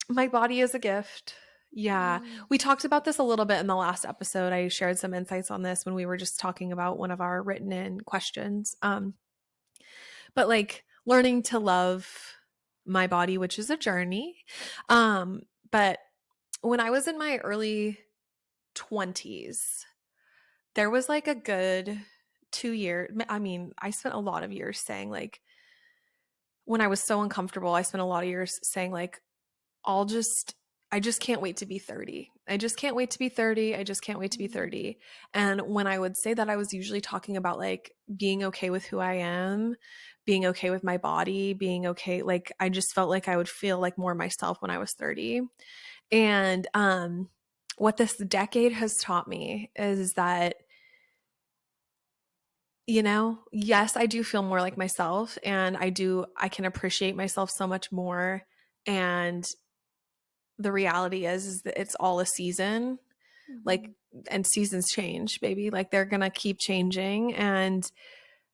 My body is a gift. Yeah. Mm. We talked about this a little bit in the last episode. I shared some insights on this when we were just talking about one of our written in questions. But like learning to love my body, which is a journey. But when I was in my early 20s, there was like a good 2 year. I mean, I spent a lot of years saying like when I was so uncomfortable, I spent a lot of years saying like I'll just I just can't wait to be 30. I just can't wait to be 30. I just can't wait to be Mm. 30. And when I would say that, I was usually talking about like being okay with who I am, being okay with my body, being okay. Like I just felt like I would feel like more myself when I was 30. And what this decade has taught me is that, yes, I do feel more like myself and I can appreciate myself so much more. And the reality is that it's all a season, like, Mhm. and seasons change, baby. Like they're gonna keep changing. And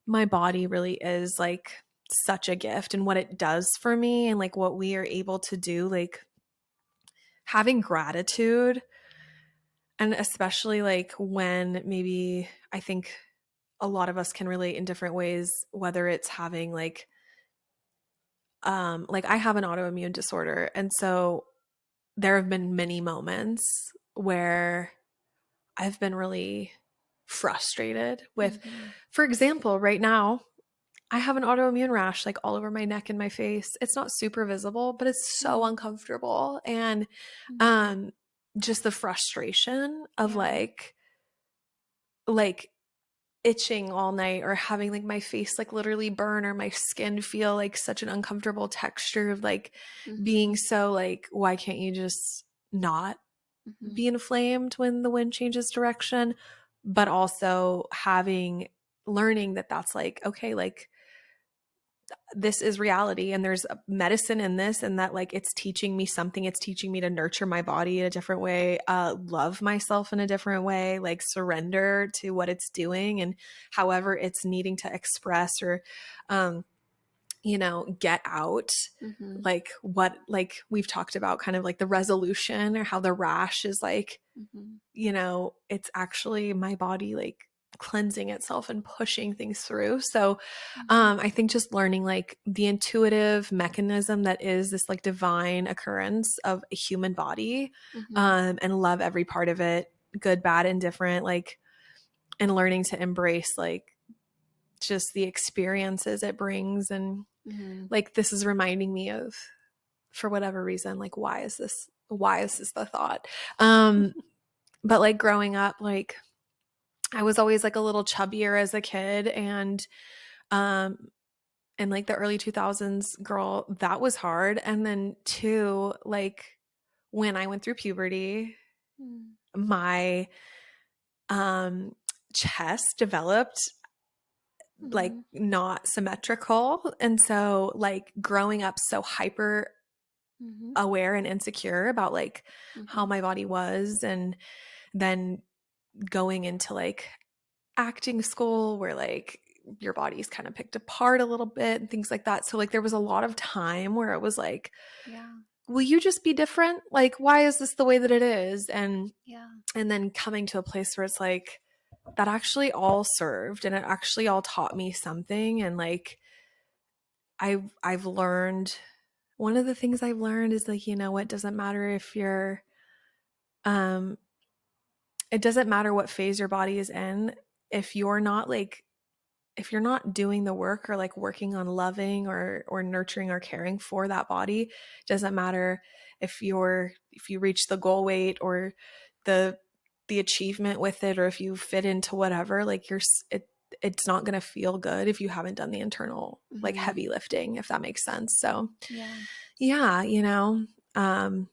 my body really is like such a gift and what it does for me and like what we are able to do, like having gratitude. And especially like when maybe I think a lot of us can relate in different ways, whether it's having like I have an autoimmune disorder. And so there have been many moments where I've been really frustrated with, Mhm. for example, right now, I have an autoimmune rash like all over my neck and my face. It's not super visible, but it's so Mm. uncomfortable. And Mhm. um just the frustration of Yeah. like itching all night or having like my face like literally burn or my skin feel like such an uncomfortable texture of like being Mhm. so like why can't you just not Mhm. be inflamed when the wind changes direction, but also having learning that that's like okay, like this is reality and there's medicine in this and that like it's teaching me something. It's teaching me to nurture my body in a different way, love myself in a different way, like surrender to what it's doing and however it's needing to express or um get out, Mhm. like what like we've talked about kind of like the resolution or how the rash is like, Mhm. it's actually my body like cleansing itself and pushing things through. So Mhm. I think just learning like the intuitive mechanism that is this like divine occurrence of a human body, Mhm. and love every part of it, good, bad, and different, like, and learning to embrace like just the experiences it brings. And Mhm. like, this is reminding me of, for whatever reason, like, why is this the thought? But like growing up, like, I was always like a little chubbier as a kid. And, um, in like the early 2000s, girl, that was hard. And then two, like when I went through puberty, Mm. my um chest developed like Mhm. not symmetrical. And so like growing up so hyper Mhm. aware and insecure about like how Mhm. my body was, and then going into like acting school where like your body's kind of picked apart a little bit and things like that. So like there was a lot of time where it was like, Yeah. will you just be different? Like why is this the way that it is? Yeah. And then coming to a place where it's like that actually all served and it actually all taught me something. And like I've learned, one of the things I've learned is like, it doesn't matter if you're um it doesn't matter what phase your body is in. If you're not like, if you're not doing the work or like working on loving or nurturing or caring for that body, it doesn't matter if you reach the goal weight or the the achievement with it, or if you fit into whatever, like it's not going to feel good if you haven't done the internal like Mhm. heavy lifting, if that makes sense. So Yeah. yeah, um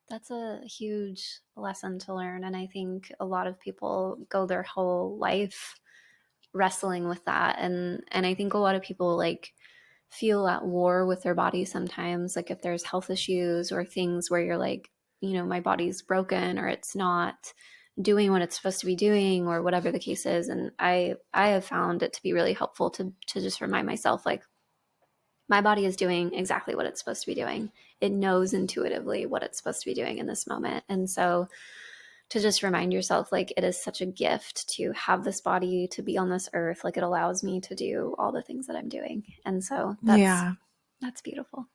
That's a huge lesson to learn, and I think a lot of people go their whole life wrestling with that, and I think a lot of people like feel at war with their body sometimes, like if there's health issues or things where you're like, my body's broken or it's not doing what it's supposed to be doing or whatever the case is. And I have found it to be really helpful to just remind myself like my body is doing exactly what it's supposed to be doing. It knows intuitively what it's supposed to be doing in this moment. And so to just remind yourself, like, it is such a gift to have this body, to be on this earth. Like, it allows me to do all the things that I'm doing. And so Yeah. that's beautiful.